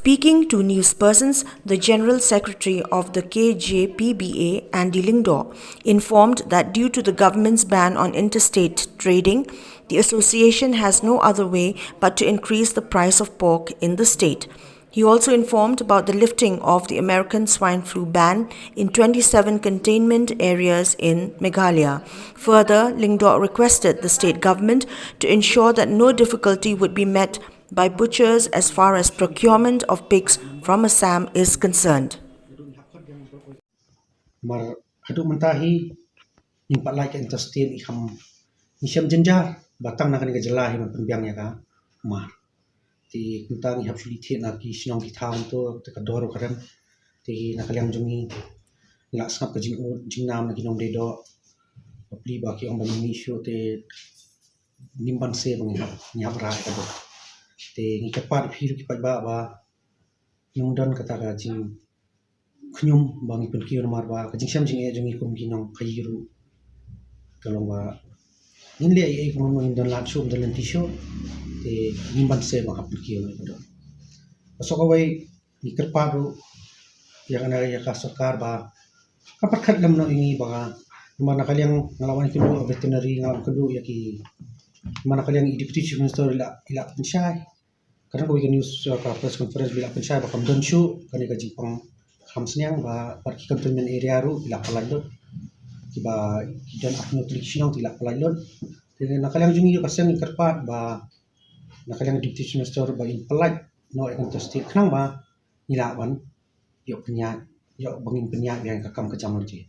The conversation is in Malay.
Speaking to newspersons, the General Secretary of the KJPBA, Andy Lingdor, informed that due to the government's ban on interstate trading, the association has no other way but to increase the price of pork in the state. He also informed about the lifting of the American swine flu ban in 27 containment areas in Meghalaya. Further, Lingdor requested the state government to ensure that no difficulty would be met by butchers as far as procurement of pigs from Assam is concerned. Mar aduk mentahi nimpat lai ka interstate iham jenjar batang nak ni jelah himan pembiang ya ka mar ti kuntang ihap suli thi na ki sinong ki thang to te ka doro karam ti nakaliang jungi la sap ka jingnam na ginom de do pli ba ki ong ban ni shu te nimban se bang ihap ra ka do te ngi kapat phiru ki ba nungdan kata ka jing knyum bang ipun ki mar ba ka jing sam jing e jungi kum ginong kayiru kalong ba inle ai kum mo indan la chum dalan tisho te nimban se bang hapul ki ma do so ka wai ni kerpa ro ya kana ya ka sarkar ba kapat khat lam no ingi ba mana kaliang ngalawan ki veterinary ngalawan kudu ya ki mana kaliang deputy chief minister ila pensyai kadang ko news ka press conference bila pensyai ba kam don shu kani ka jipang hamsnyang ba parki containment area ru ila palai do ki ba kidan akno nutrition ila palai do dengan nakaliang jungi ka sen kerpat ba nakaliang deputy chief minister ba in palai no akan testik knang ba ila wan yo bangin penyak yang kakam kecam je